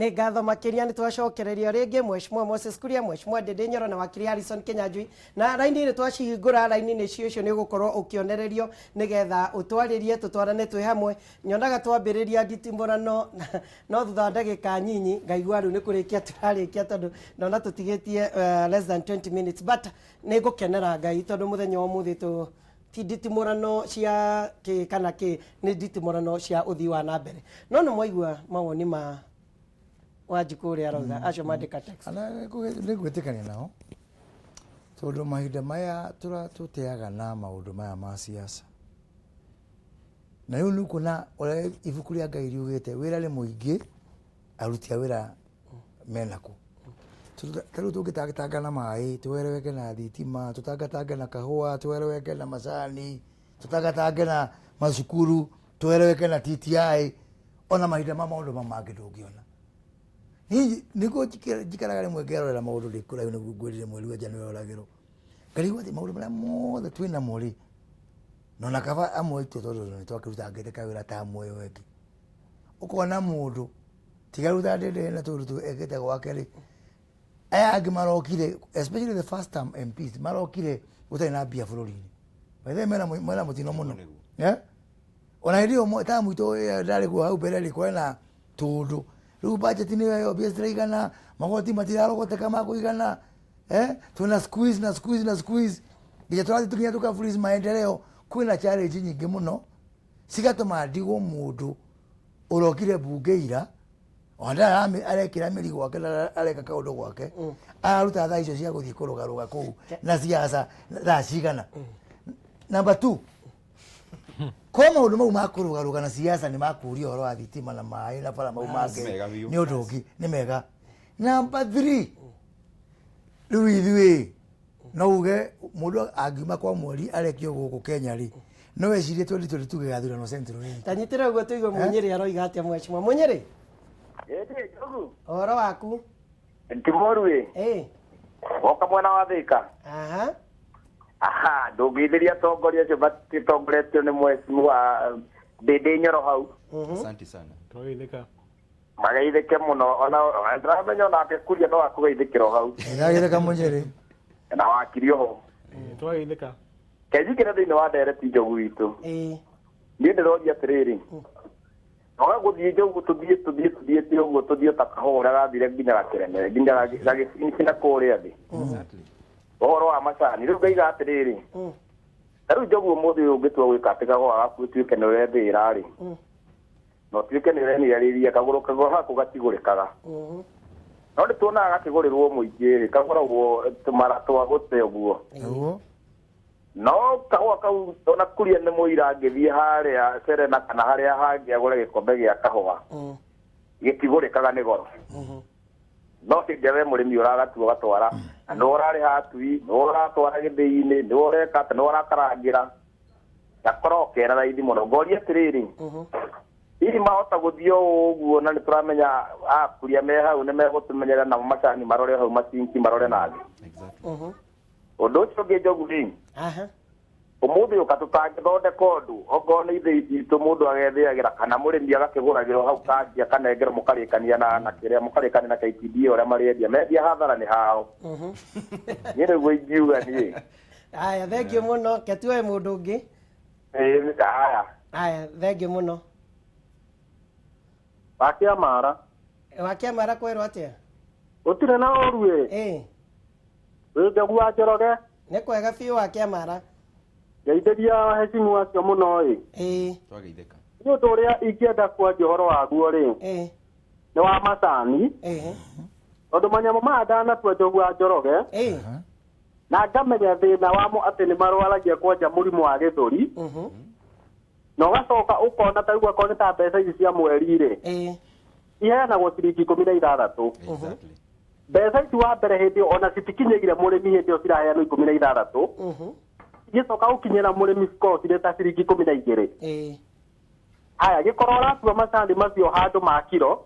Nĩ ngatho makĩria nĩ twacokereria rĩngĩ Mheshimiwa Moses Kuria, Mheshimiwa Ndindi Nyoro na wakiri Harrison Kinyanjui, na raini nĩ twacihingũra raini nĩ cio nĩ gũkorwo ũkĩonererio nĩgetha ũtwarĩrie tũtwarane twĩ hamwe. Nyonaga twambĩrĩria nditimũrano no thutha wa ndagĩka nyinyi ngaigua rĩu nĩ kũrĩkia tũrarĩkia tondũ ndona tũtigĩtie less than 20 minutes, but nĩ ngũkenera Ngai tondũ mũthenya wa ũmũthĩ ti nditimũrano cia kana nĩ nditimũrano cia ũthii wa na mbere. No nĩ mwaigua mawoni ma Wanjikũ ũrĩa arauga acio mandĩka text. Nĩ gwĩtĩkania nao tondũ mahinda maya tũteaga na maũndũ maya ma siasa. Na rĩu nĩ kuona ũrĩa ibuku rĩa Ngai riugĩte wĩra nĩ mũingĩ aruti a wĩra menako. Tarĩu tũngĩtangatanga na maĩ tũwereweke na thitima, tũtangatange na kahũa, tũwereweke na macani, tũtangatange na macukuru, tũwereweke na TTI, ona mahinda ma maũndũ mangĩ ndũngĩona. Nĩguo njikaraga rĩmwe ngerorera maũndũ ndĩkũraihu nĩguo ngwĩrire mweri wa January ũragĩrwo. Ngarigua atĩ maũndũ marĩa mothe twĩnamo rĩ, nona kaba amwe aitũ tondũ nĩ twakĩrutangĩte kawĩra ta amwe ĩyo ĩngĩ. Ũkona mũndũ tiga ruta ndĩndĩ na tũrũ ekĩte gwake rĩ, aya angĩ marokire, especially the first term MPs, marokire gũtarĩ na mbia bũrũri-inĩ. Maithe mena mũtino mũno. Ona hĩndĩ ĩyo tamu itũ ndarĩ kuo hau mbere rĩ kwarĩ na tũndũ. Rĩu budget nĩ ĩyo mbia ciraigana, magoti matirarogoteka ma kũigana. Tuna squeeze. Nginya tũrathiĩ tũkinya tũka-freeze maendeleo. Kwĩna challenge nyingĩ mũno. Cigatũma ndigwo mũndũ ũrokire mbunge ira, ona arekĩra mĩrigo gwake na areka kaũndũ gwake. Araruta thaa icio cia gũthiĩ kũrũgarũga kũu na siasa thaa cigana. Number 2. Kwa maũndũ mau ma kũrũgarũga na siasa nĩ makũria ũhoro wa thitima na maĩ na bara mau mangĩ nĩ ũndũ ũngĩ nĩ mega. Number 3. Rĩu ithuĩ no uge mũndũ angiuma kwa mweri arekio gũkũ Kenya rĩ, no wecirie 2022 gĩgathurano Central Region. Tanyitĩra ũguo tũigue Munyĩrĩ aroiga atĩa Mheshimiwa Munyĩrĩ. Jogu. Ũhoro waku? Ntimoru ĩ. Woka mwena wa Thika. Ndũngĩithĩria atongoria acio matitongoretio nĩ Mheshimiwa Ndindi Nyoro hau. Asante sana. Twageithĩka. Magaithĩke mũno ona ndĩramenya onake Kuria no akũgeithĩkĩra o hau. Ndageithĩka Munyĩrĩ. Na wakiri ho. Twageithĩka. Kenjikĩra thĩinĩ wa ndereti Njogu witũ. Niĩ ndĩroria atĩrĩrĩ. Noga gũthiĩ Njogu tũthiĩ ũguo tũthiĩ ta kahũa ũrĩa gathire nginya Gakĩreme nginya gagĩcina kũrĩa thĩ. Ũhoro wa macani rĩu ngaiga atĩrĩrĩ. Rĩu Njogu ũmũthĩ ũyũ ũngĩtua gwĩka atĩ kahũa gaku ũtuĩke nĩ ũrethĩra rĩ. No ũtuĩke nĩ ũrenĩarĩria kagũrũ gaku gatigũrĩkaga. No nĩ tuonaga gakĩgũrĩrwo mũingĩ rĩ kagũragwo tũmara twa gũte ũguo. No kahũa kau ona Kuria nĩ mũira angĩthiĩ harĩa Serena kana harĩa hangĩ agũre gĩkombe gĩa kahũa gĩtigũrĩkaga nĩ goro. No hĩndĩ we mũrĩmi ũragatua gatwara na nĩ ũrarĩha atui, nĩ ũratwara gĩthĩi-inĩ, nĩ ũreka atĩ nĩ ũrakarangĩra gakorwo kena raithi mũno. Ngoria atĩrĩrĩ, hihi mahota gũthiĩ ũguo na nĩ tũramenya Kuria me hau nĩ megũtũmenyera namo macani marore hau macinki marore nathĩ. Ũndũ ũcio ũngĩ Njogu rĩ, ũmũthĩ ũka tũtangĩthondeka ũndũ okorwo nĩ ithĩi citũ mũndũ agethĩagĩra kana mũrĩmi agakĩgũragĩrwo hau kanjia kanengerwo mũkarĩkania na kĩrĩa mũkarĩkania na KTDA ũrĩa marĩendia mendia hathara nĩ hao. Niĩ nĩguo ingiuga niĩ. Aya thengiũ mũno, ketuoe mũndũ ũngĩ. Aya thengiũ mũno. Wakĩamara kwerwo atĩa? Gũtirĩ na ũru ĩ. Wĩ Njogu wa Njoroge. Nĩ kwega biũ Wakĩamara. Geithĩria hecimu acio mũno ĩ. Twageithĩka. Nĩ ũndũ ũrĩa ingĩenda kuonja ũhoro waguo rĩ, nĩ wa macani. Tondũ manyamũ maya ndanatua Njogu wa Njoroge na ngamenya thĩna wamo atĩ nĩ marwaragia kwanja mũrimũ wa gĩthũri. Na ũgacoka ũkona ta akorwo nĩ ta mbeca ici cia mweri rĩ, iheanagwo ciringi 16. Mbeca ici wa mbere hĩndĩ ona citikinyĩire mũrĩmi hĩndĩ ĩyo ciraheanwo 16. Gĩcoka gũkinyĩra mũrĩmi cikorwo cirĩ ta ciringi 12. Haya gĩkorwo ũratua macani macio handũ ma kiro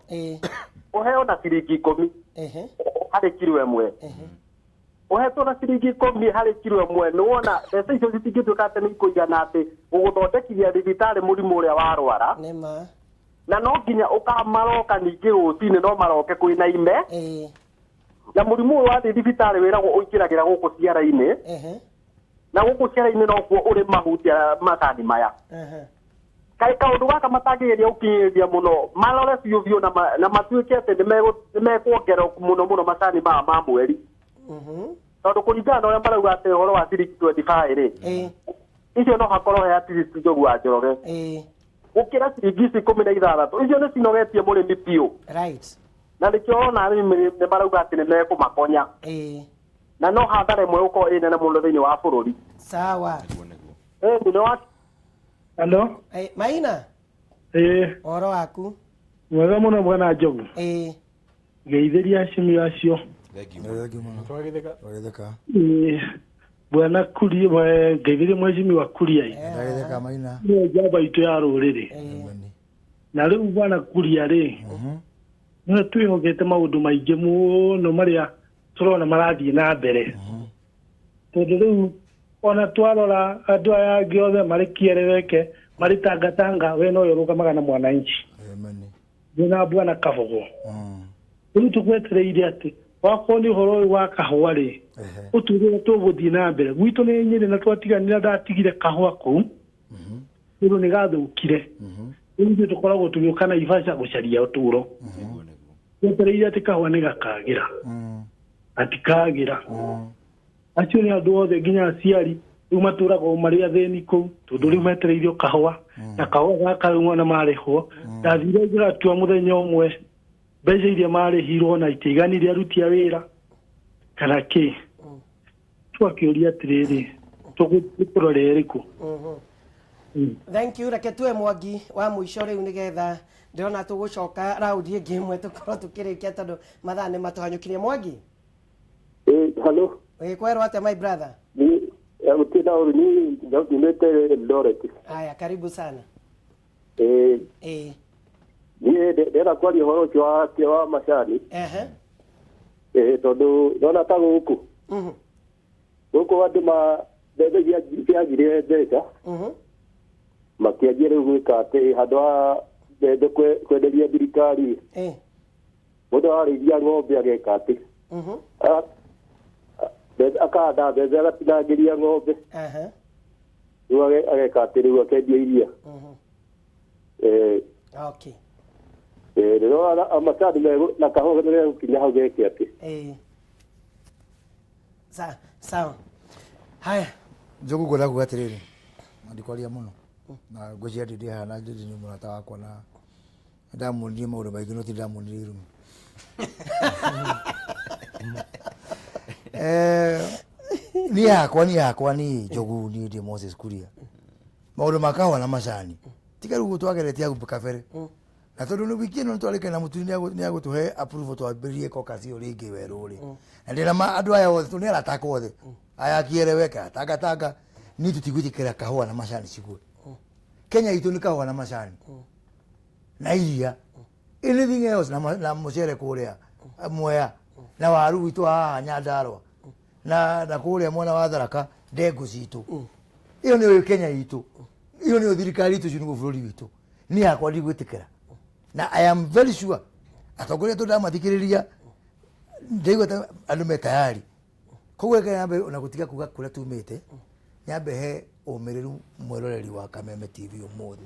ũheo na ciringi 10 harĩ kiro ĩmwe. Ũhetwo na ciringi 10 harĩ kiro ĩmwe nĩ wona mbeca icio citingĩtuĩka atĩ nĩ ikũigana atĩ gũgũthondekithia thibitarĩ mũrimũ ũrĩa warwara. na no nginya ukamaroka ningĩ rũcinĩ no maroke kwĩna ime na mũrimũ wa thibitarĩ wĩragwo ũingĩragĩra gũkũ ciara-inĩ na gũkũ ciara-inĩ nokuo ũrĩ mahutia macani maya kaĩ kaũndũ gaka matangĩgeria gũkinyĩrĩria mũno marore biũ biũ na matuĩke atĩ nĩmekuongerera mũno macani maya ma mweri tondũ kũringana na ũrĩa marauga atĩ ũhoro wa ciringi 25 icio no hakorwo he atiristi Njogu wa Njoroge gũkĩra ciringi 16 icio nĩ cinogetie mũrĩmi biũ na nĩkĩo ona arĩmi nĩ marauga atĩ nĩmekũmakonya na no hathara ĩmwe gũkorwo ĩ nene mũno thĩinĩ wa bũrũri sawa mũno wa Hello? Maina? Oro waku? Mwega mũno bwana Njogu. Geithĩria acimi acio. Wagetheka. Bwana Kuria, geithĩria mwecimi wa Kuria. Wagetheka Maina. Nĩ njamba itu ya rũrĩrĩ. Na rĩu bwana Kuria rĩ. Nĩ twĩhokete maũndũ maingĩ mũno marĩa tũrona marathiĩ na mbere. Tondũ rĩu ona twarora andũ aya angĩ othe marĩ kĩereweke marĩ tangatanga we no ũrũgamaga na mwananchi na bwana Kabogo rĩu tũgwetereire atĩ wakorwo nĩ ũhoro ũyũ wa kahũa rĩ ũtũgĩre tũgũthiĩ na mbere gwitũ nĩ Nyĩrĩ na twatiganire ndatigire kahũa kũu rĩu nĩ gathũkire rĩu tũkoragwo tũgĩũka Naivasha gũcaria ũtũũro twetereire atĩ kahũa nĩ gakagĩra atikagĩra acio nĩ andũ othe nginya aciari rĩu matũraga marĩ athĩni kũu tondũ rĩu metereirio kahũa na kahũa gaka rĩu na marĩhwo ndathire ngĩratua mũthenya ũmwe mbeca iria marĩhirwo na itiganire aruti a wĩra kana kĩ twakĩũria atĩrĩrĩ tũkũrore ĩrĩkũ thank you reke tuwe Mwangi wa mũico rĩu nĩgetha ndĩrona tũgũcoka raundi ĩngĩ ĩmwe tũkorwo tũkĩrĩkia tondũ mathaa nĩ matũhanyũkirie. Mwangi hello kwerwo atĩa my brother? Utina ni nimete Eldoret. Aya, karibu sana. Ni ndera kwari horo kwa macani. Tondu ndona ta guku. Guku andu bebe ciagire mbeca. Makianjia rĩu gwĩka atĩ handũ ha mbembe kwenderia thirikari. Mũndũ arĩithia ng'ombe ageka atĩ. Akahanda mbembe agatinangĩria ng'ombe rĩu ageka atĩ rĩu akendia iria rĩrĩa amacani na kahũa nĩgegũkinya hau geke atĩ sawa. Haya Njogu ngwenda atĩrĩrĩ ndikwaria mũno na ngwĩciria ndĩ hana ndĩ nĩ mũrata wakwa na ndamuonirie maũndũ maingĩ no ti ndamuonirie irumi ni yakwa ni Njogu ni ndi Moses Kuria maũndũ makahwa na macani tiga rĩu twageretie agũ kabere na tondũ nĩ wiki ĩno twarĩkana na mũturi nĩ agũtũhe approval twambĩrĩrie kokaci ũrĩ ingĩ werũ-rĩ na ndĩna andũ aya othe tũnĩ arataka othe aya kĩereweka tangatanga ni tũtigwĩtĩkĩra kahũa na macani cigue Kenya itũ nĩ kahũa na macani na iria anything else na mũcere kũrĩa Mwea na waru witũ haha Nyandarua na kũrĩa mwena wa Tharaka ndengũ citũ iyo nĩ Kenya itũ iyo nĩ thirikari itũ ciugo bũrũri witũ ni yakwa ndigwĩtĩkĩra na I am very sure atongoria tũndamathikĩrĩria ndaigua ta andũ me tayari koguo nyambe ona gũtiga kuga kũrĩa tumĩte nyambe he ũmĩrĩru mwĩroreri wa Kameme TV ũmũthĩ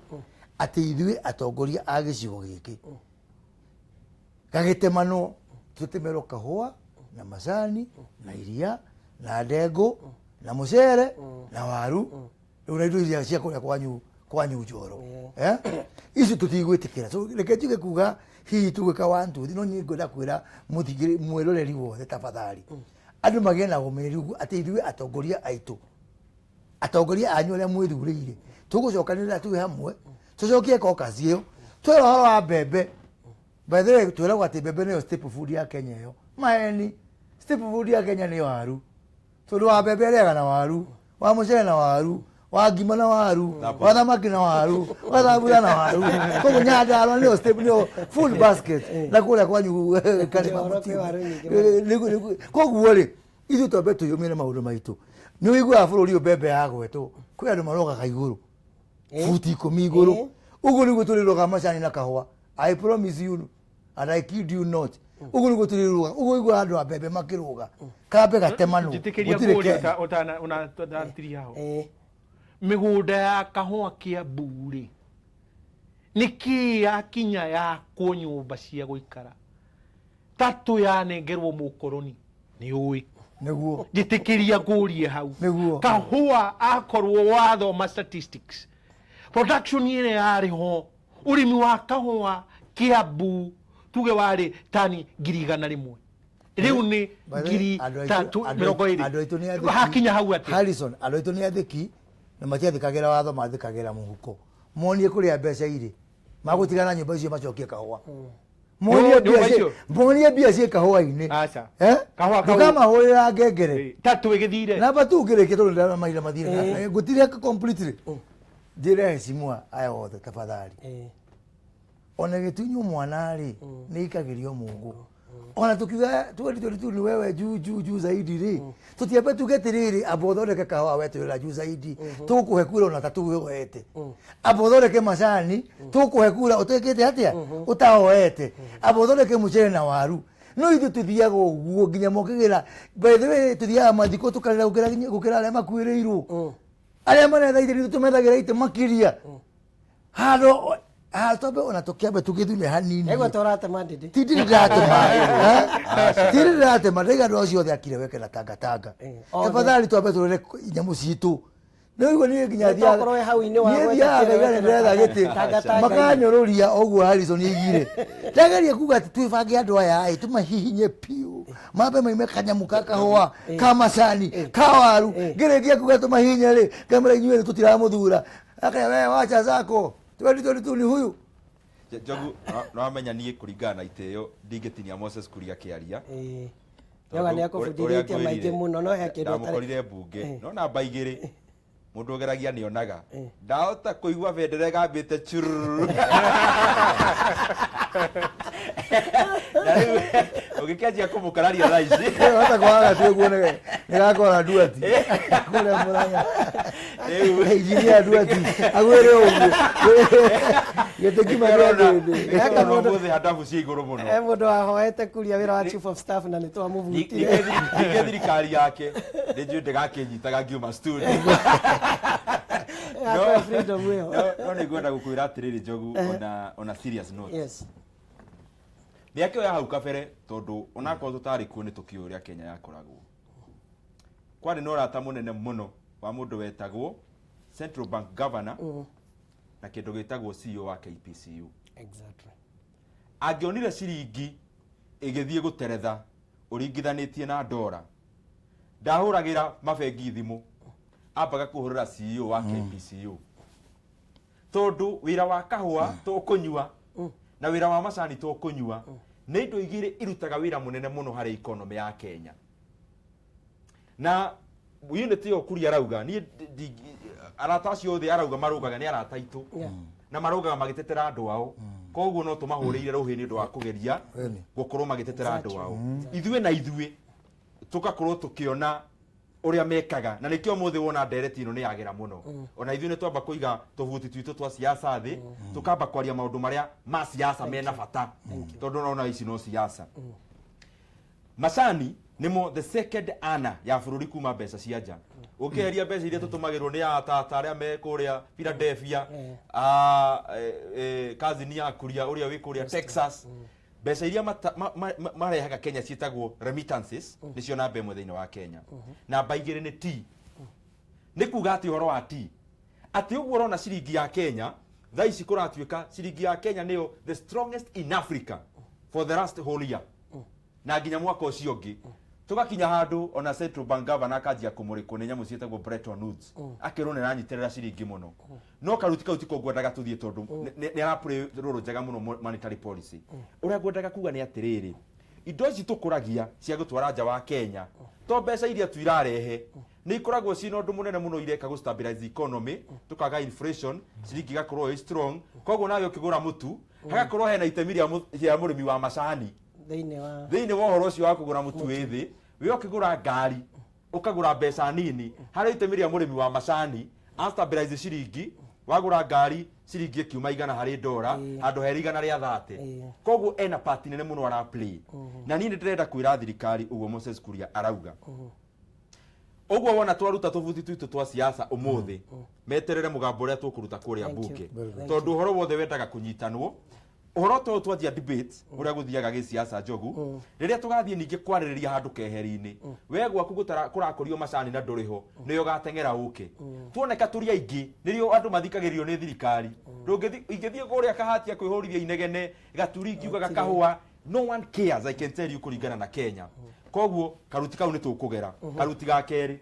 atĩ ithuĩ atongoria a gĩcigo gĩkĩ gagĩtemanwo tũtemerwo kahũa na macani na iria na ndengũ na mũcere na waru rĩu na indo iria cia kũrĩa kwanyu Njoro icio tũtigwĩtĩkĩra so reke njuge kuga hihi tũgwĩka 1 2 3 no niĩ ngwenda kwĩra mwĩroreri wothe tafadhali andũ magĩe na ũmĩrĩru atĩ ithuĩ atongoria aitũ atongoria anyu arĩa mwĩthurĩire tũgũcokanĩrĩra tuwe hamwe tũcokie kokaci ĩyo twĩra ũhoro wa mbembe by the way twĩragwo atĩ mbembe nĩyo staple food ya Kenya ĩyo maeni staple food ya Kenya nĩ waru tondũ wa mbembe arĩaga na waru wa mũcere na waru wa ngima na waru wa thamaki na waru wa thabura na waru koguo Nyandarua nĩyo staple nĩyo full basket na kũrĩa kwanyu koguo-rĩ ithuĩ twambe twĩyũmĩre maũndũ maitũ nĩ ũiguaga bũrũri ũyũ mbembe yagwetwo kwĩ andũ marogaga igũrũ futi 10 igũrũ ugu ni guturiruga macani na kahua. I promise you and I kid you not. Ugu ni guturiruga ugu andu abebe makiruga kambe gatemanu jitikiria kuri ona tantiri hao migunda ya kahua kia buri niki akinya ya kunyumba cia guikara tatu ya nengerwo mukoroni ni ui niguo jitikiria kurie hau niguo kahua akorwo wathoma statistics production ine yariho urimi wa kahua Kiambu tuge wari tani 100,000 riu ni 320 andu aitu ni athiki hakinya hau ati Harrison andu aitu ni athiki na matiathikagira watho mathikagira muhuko monie kuria mbeca iri magutigana nyumba icio macokie kahua monie biaci kahua-ini acha kahua tukamahurira ngengere tatu igithire na batu ngirike tondu ndana maira mathire gutire completely dire simwa aya wothe tafadhali ona gitunyu mwana ri ni ikagirio Mungu ona tukiuga tu ni wewe juu zaidi ri tutiambe tugetiriri abothoreke kahua wetu ira juu zaidi tukuhe kura ona tatuhoete abothoreke macani tukuhe kura utekete atia utahoete abothoreke mucere na waru no ithu tuthiaga uguo nginya mokigira by the way tuthiaga mathiko tukarira gukira aria makuirirwo aria marethaithiri tumethagira ite makiria hado tobe ona tukiambe tugithune hanini ego torate mandidi tirirate madega ndo cio the akire weke na tanga tafadhali tobe turere nyamu citu no ni nginya thia tokoro hau ini wa gweta ndetha giti makanyororia oguo Harrison igire ndageria kuga ati twibange andu aya tumahihinye piu mabe maime kanyamu kakahua kama sani kawaru ngeregia kuga tumahihinye ri kamera inyuĩ tutiramuthura akaya wewe wacha zako tu ni huyu Jogu no amenya nie kuringana na iteo ndingitinia Moses kuria kiaria yoga ni akufundithĩtie maingĩ muno no he kindu ndamukorire bunge no namba 2 mundu ogeragia nionaga ndahota kuigua bendera gambite chururu ugikianjia kumukararia raici hata kwaga tu guone nigakora duati kule muranya engineer duati agwere ugu yetekima duati eka mundu hadafu cia iguru muno mundu ahoete kuria wira wa chief of staff na nitwamuvutire thirikari yake ndio ndigakinyitaga ngiuma studio no freedom weo no nigwenda gukwira atiriri Jogu on a serious note yes Miake ya hau kabere tondu onako tutari kuo ni tukiuria Kenya yakoragwo kwani no rata munene muno wa mundu wetagwo Central Bank Governor na kindu gitagwo CEO wa KPCU exactly agionire ciringi igithie guteretha uringithanitie na ndora ndahuragira mabengi thimu ambaga kuhurira CEO wa KPCU tondu wira wa kahua tukunyua na wira wa macani tukunyua ni indo igire irutaga wira munene muno hari economy ya Kenya na unity yo kuri arauga ni arata cio the arauga marugaga ni arata itu na marugaga magitetera andu ao koguo no tumahurire ruhi ni ndu wa kugeria gukorwo magitetera andu ao ithue na ithue tukakorwo tukiona uria mekaga na nikio muthi wona ndereti ino ni yagira muno ona ithue ni twamba kuiga tuvuti twitu twa siasa thi tukamba kwaria maundu maria ma siasa mena bata tondu nona ici no siasa macani nimo the second ana ya bururi kuma mbeca cia nja ukeria mbeca iria tutumagirwo ni atata aria me kuria Philadelphia kazini ya kuria uria wi kuria Texas mbeca iria marehaga Kenya cietagwo remittances nicio namba imwe thiini wa Kenya namba 2 ni T ni kuga ati horo wa T ati uguo urona ciringi ya Kenya thaici kuratuika ciringi ya Kenya niyo the strongest in Africa for the last whole year na nginya mwaka ucio ngi tugakinya handu ona Central Bank Governor akajia kumurikwo ni nyamu cietagwo Bretton Woods akirwo ni ranyiterera ciringi muno no karutika utiko ngwendaga tuthie tondu ni arapure ruru njega muno monetary policy uria ngwendaga kuga ni atiriri indo ici tukuragia cia gutwara nja wa Kenya to mbeca iria tuirarehe ni ikoragwo cina undu munene muno ireka gu stabilize economy tukaga inflation ciringi gakorwo strong koguo nawe ukigura mutu hagakorwo hena itemi ria murimi wa macani thiini wa horo ucio wa kugura mutu withi we ukigura ngari ukagura mbeca nini hari itemi ria murimi wa macani a stabilize ciringi wagura ngari ciringi kiuma igana harĩ ndora handũ heri igana rĩa 30 koguo ena part nene mũno ara play na niĩ nĩndĩrenda kwĩra thirikari ũguo Moses Kuria arauga ũguo wona twaruta tũbuti twitũ twa siasa ũmũthĩ meterere mũgambo ũrĩa tũkũruta kũrĩa mbunge tondũ ũhoro wothe wendaga kũnyitanwo ũhoro to twanjia debate ũrĩa gũthiaga gĩsiasa Njogu rĩrĩa tũgathiĩ ningĩ kwarĩrĩria handũ keheri-inĩ we gwaku kũrakũrio macani na ndũrĩho nĩyo gateng'era ũke tuoneka tũrĩ aingĩ nĩrĩo andũ mathikagĩrĩrio nĩ thirikari ingĩthiĩ kũrĩa kahatia kwĩhũrithia inegene gaturi ngiuga gakahũa no one cares I can tell you kũringana na Kenya koguo karuti kau nĩ tũkũgera karuti ga kerĩ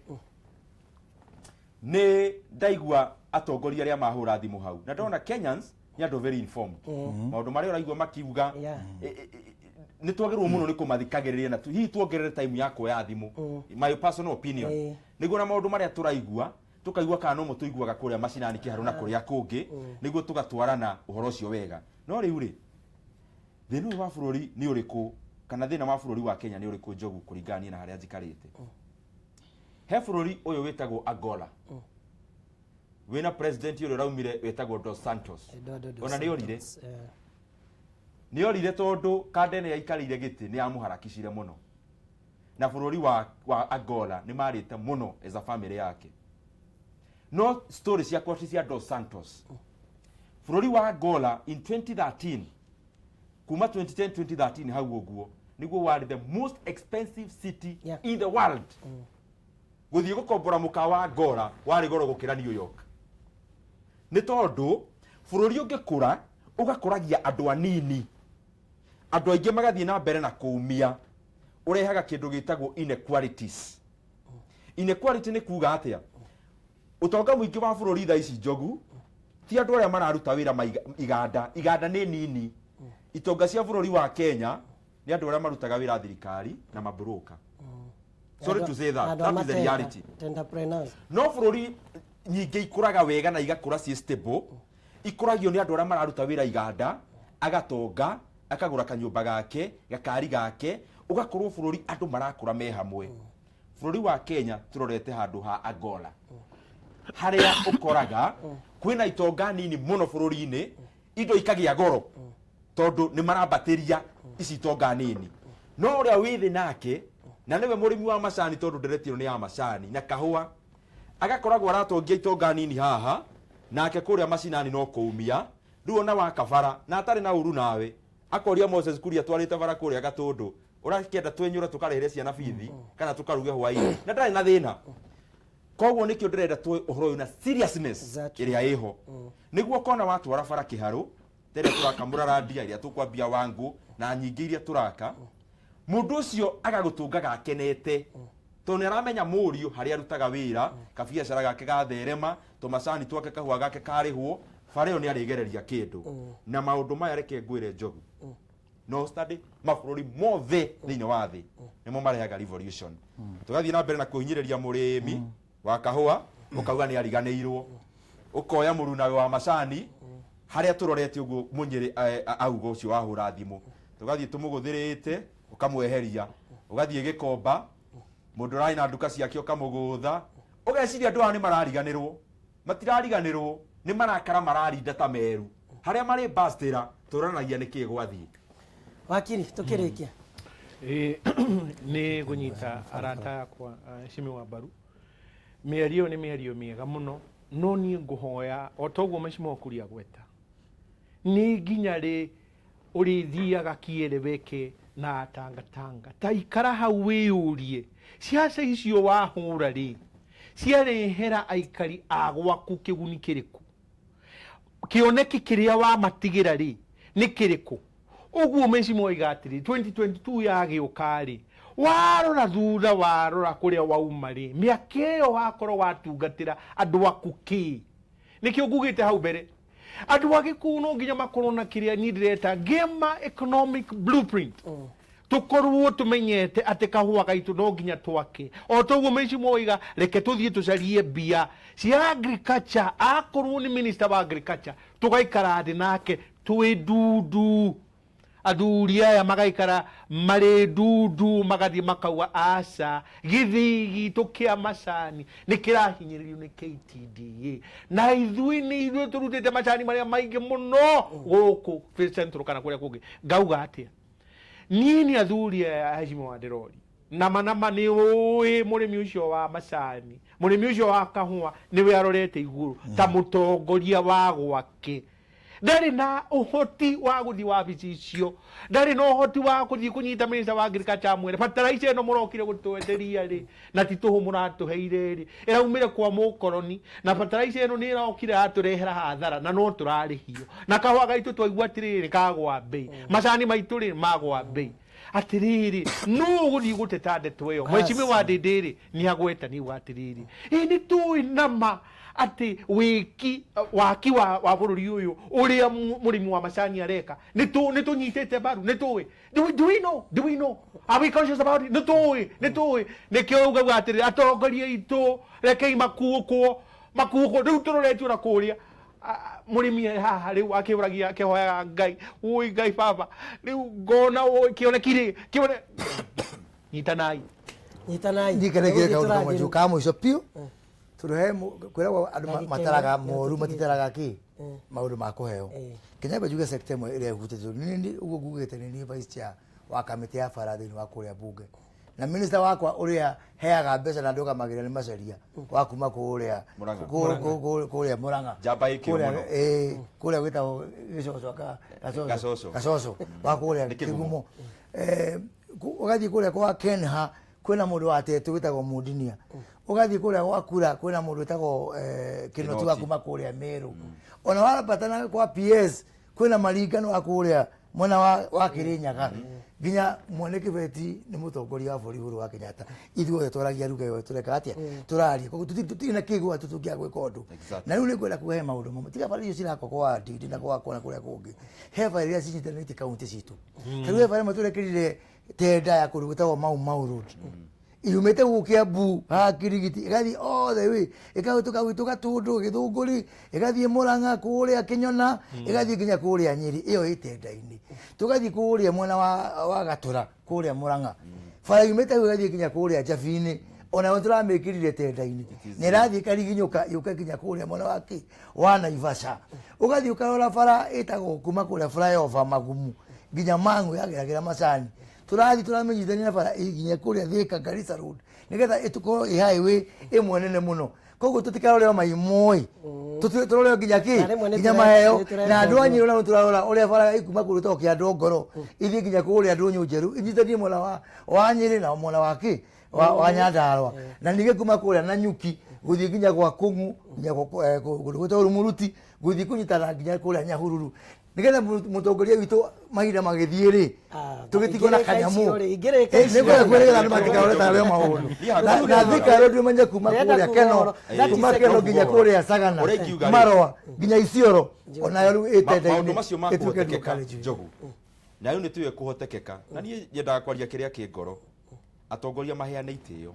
nĩ ndaigua atongoria arĩa mahũra thimũ hau na ndona Kenyans ni andũ very informed maũndũ marĩa ũraigua makiuga nĩ twagĩrĩirwo mũno nĩ kũmathikagĩrĩria na hihi tuongerere time ya kuoya thimũ my personal opinion nĩguo na maũndũ marĩa tũraigua tukaigua kana no tũiguaga kũrĩa macinani kĩharu na kũrĩa kũngĩ nĩguo tũgatwarana ũhoro ũcio wega no rĩu rĩ thĩna wa bũrũri nĩ ũrĩkũ kana thĩna wa bũrũri wa Kenya nĩ ũrĩkũ Njogu kũringania na harĩa njikarĩte he bũrũri ũyũ wĩtagwo Angola wena president yule raumire wetagwo Dos Santos ona nĩ orire tondu Kandene yaikarire giti ni amuharakicire muno na bũrũri wa Angola ni marite muno as a family yake no story cia kwati cia Dos Santos bũrũri wa Angola in 2013 kuma 2010-2013 hau ũguo niguo wari the most expensive city in the world gũthiĩ gũkombora mũkawa wa Angola wari goro gũkĩra New York nĩ tondũ bũrũri ũngĩkũra ũgakũragia andũ anini andũ aingĩ magathiĩ na mbere na kuumia ũrehaga kĩndũ gĩtagwo inequalities inequality nĩ kuuga atĩa ũtonga mũingĩ wa bũrũri thaa ici Njogu ti andũ arĩa mararuta wĩra iganda nĩ nini itonga cia bũrũri wa Kenya nĩ andũ arĩa marutaga wĩra thirikari na mabroka sorry to say that is the reality no bũrũri nyingĩ ikũraga wega na igakũra ci stable ikũragio nĩ andũ arĩa mararuta wĩra iganda agatonga akagũra kanyũmba gake gakari gake ũgakorwo bũrũri andũ marakũra me hamwe bũrũri wa Kenya turorete handũ ha Angola harĩa ũkoraga kwĩna itonga nini mũno bũrũri-inĩ indo ikagĩa goro tondũ nĩ marambatĩria ici itonga nini no ũrĩa wĩ thĩ nake na nĩwe mũrĩmi wa macani tondũ nderetiro nĩ ya macani na kahũa agakoragwo aratongia itonga nini haha nake kũrĩa macinani no kũumia rĩu ona wakabara na atarĩ na uru nawe akoria Moses Kuria twarĩte bara kũrĩa Gatũndũ ũrakĩenda twenyũre tũkarĩhĩre ciana bithi kana tũkaruge hwaĩ-inĩ na ndarĩ na thĩna koguo nĩkĩo ndĩrenda tuoe ũhoro ũyũ na seriousness ĩrĩa ĩho nĩguo kona watwara bara kĩharũ terĩa tũrakamũra randia iria tũkwambia Wangũ na nyingĩ iria tũraka mũndũ ũcio agagũtũngaga akenete tondũ nĩaramenya mũriũ harĩa arutaga wĩra kabiacara gake gatherema tũmacani twake kahũa gake karĩhwo bara ĩyo nĩarĩgereria kĩndũ na maũndũ maya reke ngwĩre Njogu no study mabũrũri mothe thĩinĩ wa thĩ nĩmo marehaga revolution tũgathiĩ na mbere na kũhinyĩrĩria mũrĩmi wa kahũa ũkauga nĩ ariganĩirwo ũkoya mũrunawe wa macani harĩa tũrorete ũguo Mũnyĩrĩ auga ũcio wahũra thimũ tũgathiĩ tũmũgũthĩrĩte ũkamweheria ũgathiĩ Gĩkomba mũndũ ũrarĩ na nduka ciake ũkamũgũtha ũgeciria andũ aya nĩ marariganĩrwo matirariganĩrwo nĩ marakara mararinda ta meru harĩa marĩ bastĩra tũranagia nĩkĩ gwathiĩ wakiri tũkĩrĩkia nĩ gũnyita arata yakwa Shimi wa Mbaru mĩario nĩ mĩario mĩega mũno no niĩ ngũhoya o toguo Mheshimiwa Kuria gweta nĩ nginya rĩ ũrĩthiaga kĩeleweke na tangatanga ta ikara hau wĩyũrie ciaca icio wahũra rĩ ciarehera aikari a gwaku kĩguni kĩrĩkũ kĩoneki kĩrĩa wamatigĩra rĩ nĩ kĩrĩkũ ũguo Mheshimiwa igatĩrĩ 2022 yagĩũka rĩ warora thutha warora kũrĩa wauma rĩ mĩaka ĩyo wakorwo watungatĩra andũ aku kĩ nĩkĩo ngugĩte hau mbere andũ a Gĩkũyũ no nginya makorwo na kĩrĩa niĩ ndĩreta Gema economic blueprint tukorwo tumenyete atĩ kahũa gaitũ no nginya twake o toguo Mheshimiwa iga reke tũthiĩ tũcarie mbia cia agriculture akorwo nĩ minister wa agriculture tũgaikara thĩ nake twĩ ndundu athuri aya magaikara marĩ ndundu magathi makauga aca gĩthii gitũ kĩa macani nĩ kĩrahinyĩrĩrio nĩ KTDA na ithuĩ tũrutĩte macani marĩa maingĩ mũno gũkũ Central kana kũrĩa kũngĩ ngauga atĩa niĩ nĩ athuri aya Heshima wa Ndĩrori nama nĩ ũĩ mũrĩmi ũcio wa macani mũrĩmi ũcio wa kahũa nĩwe arorete igũrũ ta mũtongoria wa gwake ndarĩ na ũhoti wa gũthiĩ wabici icio ndarĩ na ũhoti wa gũthiĩ kũnyita minista wa agriculture amwĩre fertilizer ĩno mũrokire gũtwenderia rĩ na ti tũhũ mũratũheire rĩ ĩraumire kwa mũkoroni na fertilizer ĩno nĩ ĩrokire atũrehera hathara na no tũrarĩhio na kahũa gaitũ twaigua atĩrĩrĩ kagwa bei macani maitũ rĩ magwa bei atiriri no gũthiĩ gũteta ndeto ĩyo Mheshimiwa wa Ndĩndĩrĩ nĩ agweta nĩ atiriri nĩ tũĩ nama ati wiki waki wa bũrũri ũyũ ũrĩa mũrĩmi wa macani areka nĩ tũnyitĩte mbaru nĩ tũĩ do we know are we conscious about it nĩ tũĩ nĩkĩo ugaga atĩrĩ atongoria itũ rekei makuũkwo rĩu tũroretio na kũrĩa mũrĩmi haha rĩu akĩũragia akĩhoyaga Ngai ũi Ngai baba rĩu ngona kĩonekire nyitanai ndikaregire kaũndũ kamwe njuka mũico piũ turehe kwĩragwo andũ mataraga moru matitaraga kĩ maũndũ ma kũheo Kenya njuge sector ĩmwe ĩrĩa ĩhutĩtio nĩ ũguo ngugĩte nĩ vice chair wa kamĩtĩ ya bara thĩinĩ wa kũrĩa bunge na minister wakwa ũrĩa heaga mbeca na ndũgamagĩra nĩ macaria wa kuma kũrĩa Mũrang'a njamba ikĩo kũrĩa gwĩtagwo Gacoco wa kũrĩa Kĩgumo ũgathiĩ kũrĩa kwa Kenha kwĩna mũndũ wa Tetu wĩtagwo Mundinia ũgathiĩ kũrĩa gwa Kura kwĩna mũndũ wĩtagwo Kinoti wa kuma kũrĩa Meru ona warapatana kwa PS kwĩna Maringano wa kũrĩa mwena wa Kirinyaga nginya mwene Kibeti nĩ mũtongoria wa bũrũri wa Kenyatta ithuothe twaragia ruga ĩyo tureka atia tũraria koguo tũtirĩ na kĩgwa tũtũngĩa gwĩka ũndũ na rĩu nĩ kwenda kũhe maũndũ mamwe tiga bara icio cirakwo kwa Ndindi na kwa kũrĩa kũngĩ he bara iria cinyitanĩte kaunti citũ rĩu he bara matũrekerire tenda ya kũndũ gwĩtagwo Mau Road yumĩte gũkĩa bu ha Kirigiti ĩgathiĩ all the way ĩkahĩtũka gwitũ Gatũndũ Gĩthũngũri ĩgathiĩ Mũrang'a kũrĩa Kĩnyona ĩgathiĩ nginya kũrĩa Nyeri ĩyo ĩtenda-inĩ tũgathiĩ kũrĩa mwena wa Gatũra kũrĩa Mũrang'a bara yumĩte ĩgathiĩ nginya kũrĩa Njabi-inĩ ona tũramĩkĩrire tenda-inĩ nĩ ĩrathiĩ ĩkariginyũka yũke nginya kũrĩa mwena wa Naivasha ũgathiĩ ũkarora bara ĩtagwo kuma kũrĩa flyover Magumu nginya Mang'u yageragĩra macani tũramĩnyithania na bara nginya kũrĩa Thika Garissa Road nĩgetha ĩtukorwo ĩ highway ĩmwe nene mũno koguo tũtikaroreo maimoi tũroreo nginya nginya maheo na andũ a Nyĩrĩ ona tũrarora ũrĩa bara ikuma kũrĩa gwĩtagwo Kĩandongoro ithiĩ nginya kũrĩa Ndũnyũ Njeru inyitanie mwena wa Nyĩrĩ na mwena wa Nyandarua na ningĩ kuma kũrĩa Nanyuki gũthiĩ nginya gwa Kũng'u nginya kũndũ gwĩtagwo Rumuruti gũthiĩ kũnyitana nginya kũrĩa Nyahururu nĩgetha mũtongoria witũ mahinda magĩthiĩ rĩ tũgĩtigwo na kanyamũ nĩguo kwĩrĩgĩra andũ matikaroreta wee maũndũ na Thika Road ũmenye kuma kũrĩa Keno kuma Keno nginya kũrĩa Sagana Marũa nginya Isiolo onayo rĩu ĩtenda-inĩ ĩtuĩke Njogu na rĩu nĩ tũĩ kũhotekeka na niĩ nyendaga kwaria kĩrĩa kĩ ngoro atongoria maheane itĩo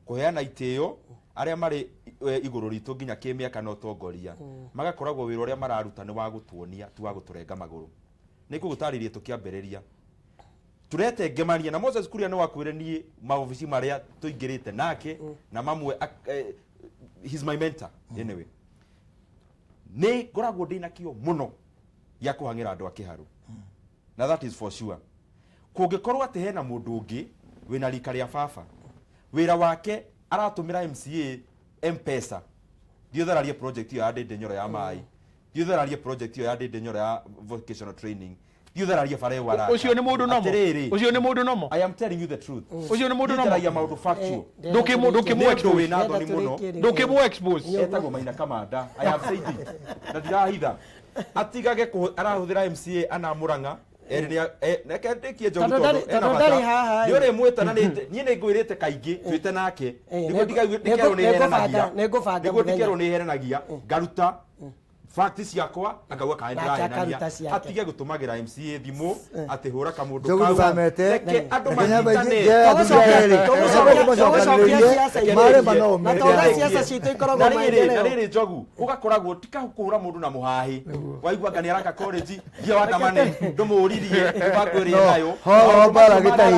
kũheana itĩo arĩa marĩ igũrũ ritũ nginya kĩmĩaka na ũtongoria magakoragwo wĩra ũrĩa mararuta nĩ wa gũtuonia tu wa gũtũrenga magũrũ nĩ gũgũtarĩria tũkĩambĩrĩria turete ngemania na Moses Kuria nĩ wakwĩre niĩ maobici marĩa tũingĩrĩte nake na mamwe he's my mentor anyway nĩ ngoragwo ndĩna kĩo mũno gĩa kũhang'ĩra andũ a Kĩharũ na that is for sure kũngĩkorwo atĩ hena mũndũ ũngĩ wĩna rika rĩa baba wĩra wake aratũmĩra MCA M-Pesa ndiũthararie project iyo ya Ndĩndĩ Nyoro ya maĩ ndiũthararie project iyo ya Ndĩndĩ Nyoro ya vocational training ndiũthararie bara ĩyo wara ũcio nĩ mũndũ nomo I am telling you the truth ũcio nĩ mũndũ nomo ndiũthararie maũndũ factual ndũkĩmũ expose etagwo Maina Kamanda I have said it na ndirahitha atigage arahũthĩra MCA ana Mũrang'a neke ndikie Njogu tondũ nĩ ũrĩ mwĩtananĩte niĩ nĩ ngwĩrĩte kaingĩ twĩte nake nĩguo ndikerwo nĩ iheranagia ngaruta fact ciakwa akauga kaendaenania atige gutumagira MCA thimu ati hura kamundu kau reke andu manyitane mare mano na toga siasa citu ikoragwo maendeleo na riri njogu ugakoragwo tikahukura mundu na muhahi waigua ngani araka college thia wandamane ndumuririe bagwiri nayo ho bara gitai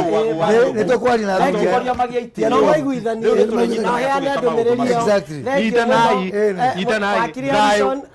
ni to kwari na ndio magia itia no waiguithanie no heana ndumiriri itanai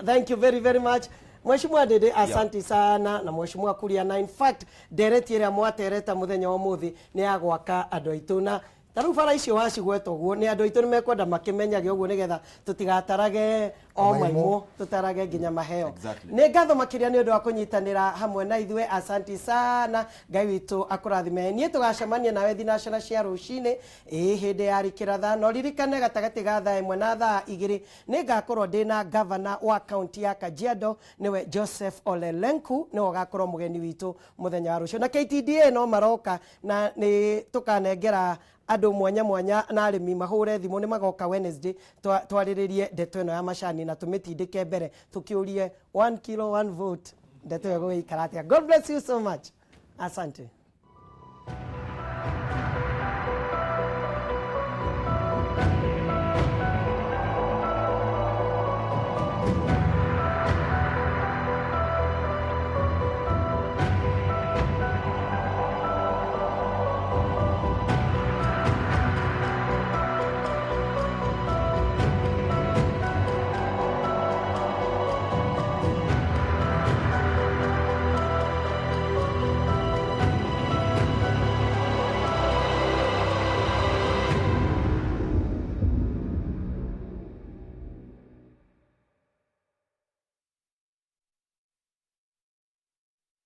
thank you very much. Mheshimiwa Dede, asante sana na Mheshimiwa Kuria, na in fact dereti ĩrĩa mwatereta muthenya wa muthi ni ya gwaka andu aitu na taru bara icio wacigweta guo ni andu aitu nimekwenda makimenyage uguo nigetha tutigatarage o maimo tutarage nginya maheo. Ni ngatho makiria ni undu wa kunyitanira hamwe na ithwe, asante sana. Ngai witu akurathime. Nie tugacemania nawe thinacara cia rucini hindi ya rikiratha no ririkane gatagati ga thaa imwe na thaa igiri ni ngakorwo ndina governor wa county ya Kajiado niwe Joseph Ole Lenku ni gakorwo mugeni witu muthenya wa rucio, na KTDA no maroka na ni tukanengera andu mwanya mwanya na arimi mahure thimu ni magoka Wednesday twariririe ndeto ino ya macani na tumitindike mbere tukiurie 1 kilo 1 vote ndeto yo goikaratia. God bless you so much. Asante.